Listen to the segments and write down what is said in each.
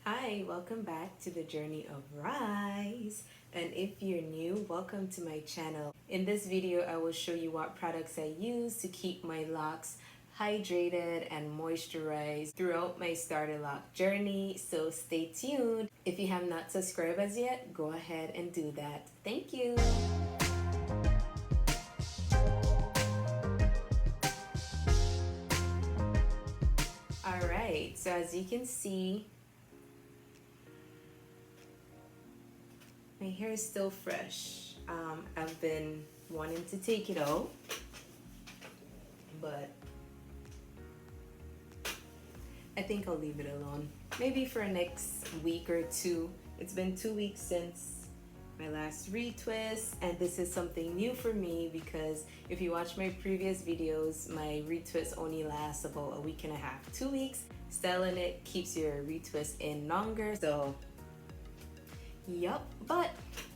Hi, welcome back to the journey of Rise. And if you're new, welcome to my channel. In this video, I will show you what products I use to keep my locks hydrated and moisturized throughout my Starter Loc journey. So stay tuned. If you have not subscribed as yet, go ahead and do that. Thank you. Alright, so as you can see, my hair is still fresh. I've been wanting to take it out, but I think I'll leave it alone. Maybe for next week or two. It's been 2 weeks since my last retwist, and this is something new for me because if you watch my previous videos, my retwist only lasts about a week and a half, 2 weeks. Styling it keeps your retwist in longer, so yup. But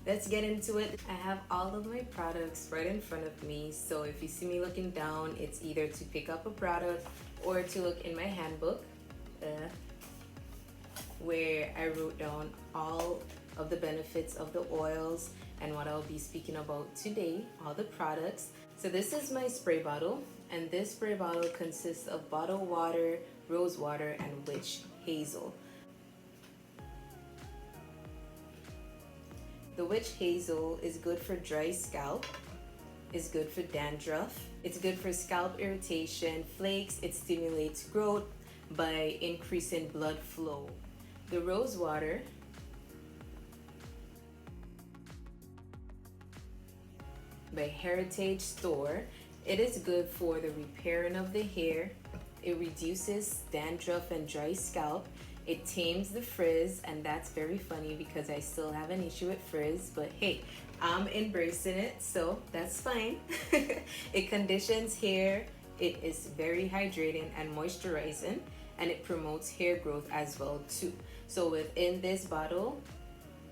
let's get into it. I have all of my products right in front of me, so if you see me looking down, it's either to pick up a product or to look in my handbook, where I wrote down all of the benefits of the oils and what I'll be speaking about today, all the products. So this is my spray bottle, and this spray bottle consists of bottled water, rose water, and witch hazel. The witch hazel is good for dry scalp, is good for dandruff, it's good for scalp irritation, flakes. It stimulates growth by increasing blood flow. The rose water by Heritage Store, it is good for the repairing of the hair. It reduces dandruff and dry scalp. It tames the frizz, and that's very funny because I still have an issue with frizz, but hey, I'm embracing it, so that's fine. It conditions hair. It is very hydrating and moisturizing, and it promotes hair growth as well too. So within this bottle,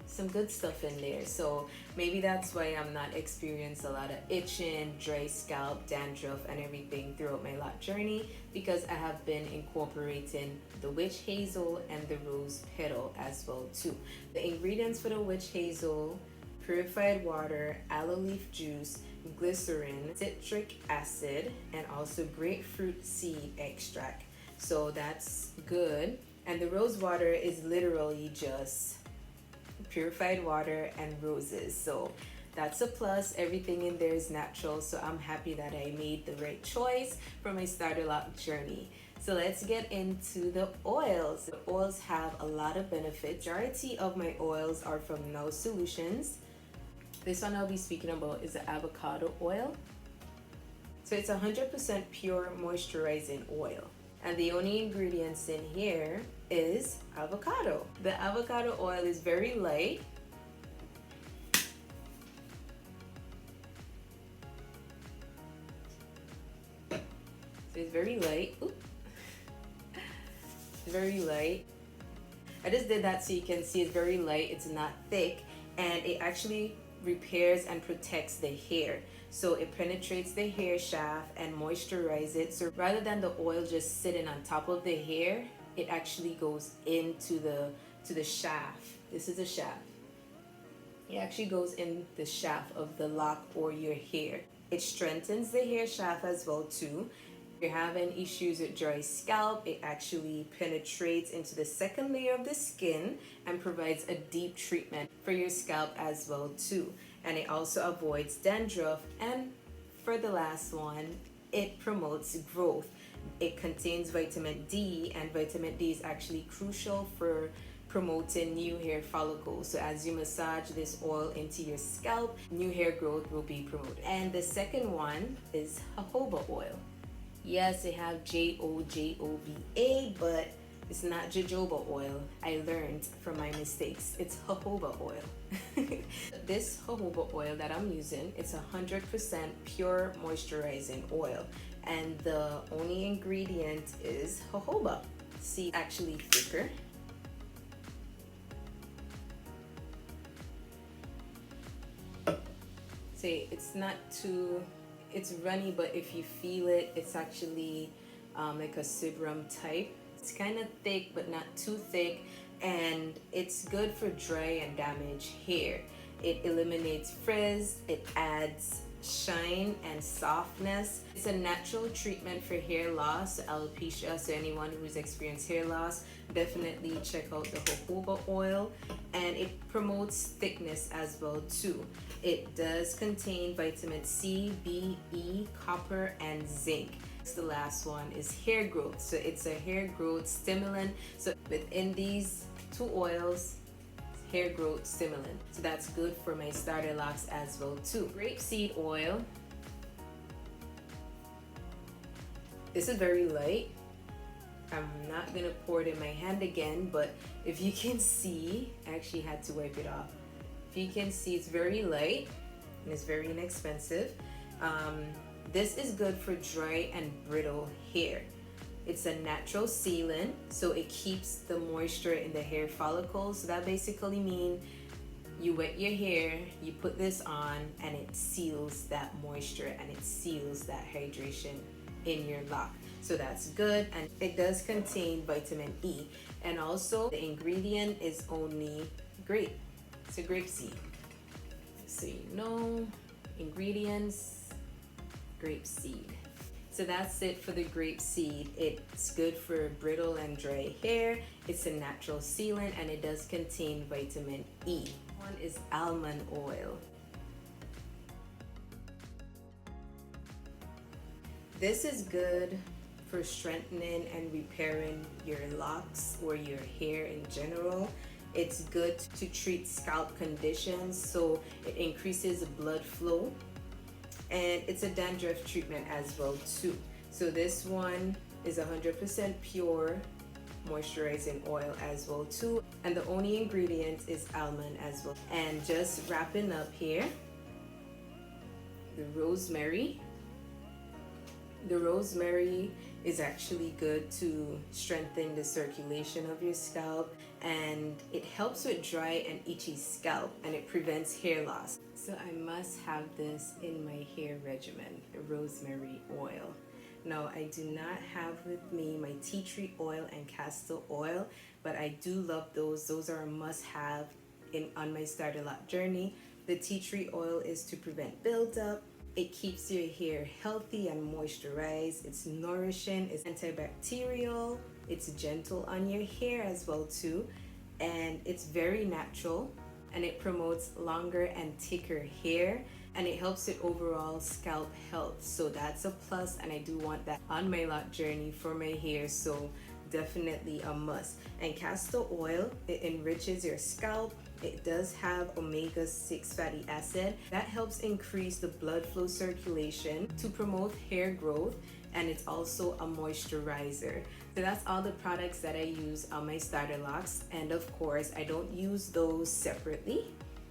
some good stuff in there. So maybe that's why I'm not experiencing a lot of itching, dry scalp, dandruff, and everything throughout my Loc journey, because I have been incorporating the witch hazel and the rose petal as well too. The ingredients for the witch hazel: purified water, aloe leaf juice, glycerin, citric acid, and also grapefruit seed extract. So that's good. And the rose water is literally just purified water and roses, so that's a plus. Everything in there is natural, so I'm happy that I made the right choice for my Starter Loc journey. So let's get into the oils. The oils have a lot of benefits. Majority of my oils are from No Solutions. This one I'll be speaking about is the avocado oil. So it's 100% pure moisturizing oil, and the only ingredients in here is avocado. The avocado oil is very light. So it's very light. Ooh. Very light. I just did that so you can see it's very light. It's not thick, and it actually repairs and protects the hair. So it penetrates the hair shaft and moisturizes it. So rather than the oil just sitting on top of the hair, it actually goes into the shaft. This is a shaft. It actually goes in the shaft of the lock or your hair. It strengthens the hair shaft as well too. If you're having issues with dry scalp, it actually penetrates into the second layer of the skin and provides a deep treatment for your scalp as well too. And it also avoids dandruff, and for the last one, it promotes growth. It contains vitamin D, and vitamin D is actually crucial for promoting new hair follicles. So as you massage this oil into your scalp, new hair growth will be promoted. And the second one is jojoba oil. Yes, it have Jojoba, but it's not jojoba oil. I learned from my mistakes. It's jojoba oil. This jojoba oil that I'm using, it's 100% pure moisturizing oil, and the only ingredient is jojoba. See, actually thicker. See, it's not too, it's runny, but if you feel it, it's actually like a Sibram type. It's kind of thick, but not too thick. and it's good for dry and damaged hair. It eliminates frizz, it adds shine and softness. It's a natural treatment for hair loss, alopecia. So anyone who's experienced hair loss, definitely check out the jojoba oil. And it promotes thickness as well too. It does contain vitamin C, B, E, copper, and zinc. The last one is hair growth. So it's a hair growth stimulant. So within these two oils, hair growth stimulant, so that's good for my starter locks as well too. Grapeseed oil, this is very light. I'm not gonna pour it in my hand again, but if you can see, I actually had to wipe it off. If you can see, it's very light and it's very inexpensive. This is good for dry and brittle hair. It's a natural sealant, so it keeps the moisture in the hair follicles. So that basically means you wet your hair, you put this on, and it seals that moisture and it seals that hydration in your lock. So that's good, and it does contain vitamin E. And also the ingredient is only grape. It's a grape seed. So you know, ingredients, grape seed. So that's it for the grape seed. It's good for brittle and dry hair. It's a natural sealant and it does contain vitamin E. One is almond oil. This is good for strengthening and repairing your locks or your hair in general. It's good to treat scalp conditions, so it increases blood flow. And it's a dandruff treatment as well too. So this one is 100% pure moisturizing oil as well too. And the only ingredient is almond as well. And just wrapping up here, the rosemary. The rosemary is actually good to strengthen the circulation of your scalp, and it helps with dry and itchy scalp, and it prevents hair loss. So I must have this in my hair regimen, the rosemary oil. Now I do not have with me my tea tree oil and castor oil, but I do love those. Those are a must-have on my Starter Loc journey. The tea tree oil is to prevent buildup. It keeps your hair healthy and moisturized. It's nourishing, it's antibacterial, it's gentle on your hair as well too, and it's very natural, and it promotes longer and thicker hair, and it helps with overall scalp health. So that's a plus, and I do want that on my Loc journey for my hair, so definitely a must. And castor oil, it enriches your scalp. It does have omega-6 fatty acid that helps increase the blood flow circulation to promote hair growth, and it's also a moisturizer. So that's all the products that I use on my starter locks, and of course I don't use those separately.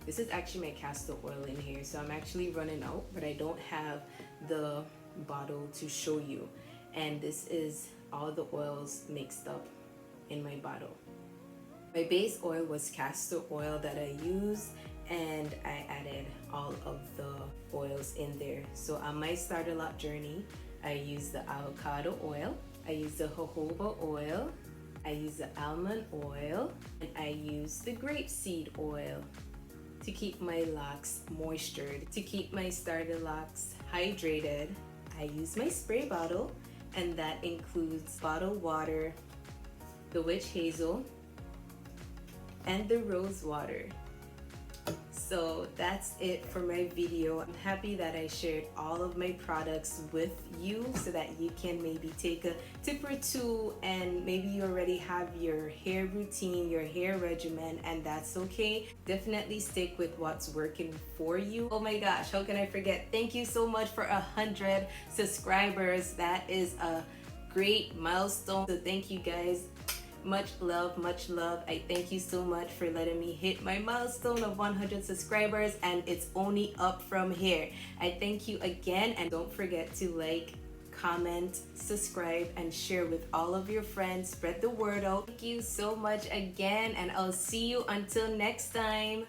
This is actually my castor oil in here, so I'm actually running out, but I don't have the bottle to show you. And this is all the oils mixed up in my bottle. My base oil was castor oil that I used, and I added all of the oils in there. So on my Starter Loc journey, I used the avocado oil, I used the jojoba oil, I used the almond oil, and I used the grapeseed oil to keep my locks moistured, to keep my starter locks hydrated. I use my spray bottle, and that includes bottled water, the witch hazel, and the rose water. So that's it for my video. I'm happy that I shared all of my products with you so that you can maybe take a tip or two, and maybe you already have your hair routine, your hair regimen, and that's okay. Definitely stick with what's working for you. Oh my gosh, how can I forget? Thank you so much for 100 subscribers. That is a great milestone. So thank you guys. Much love, much love. I thank you so much for letting me hit my milestone of 100 subscribers, and it's only up from here. I thank you again, and don't forget to like, comment, subscribe, and share with all of your friends. Spread the word out. Thank you so much again, and I'll see you until next time.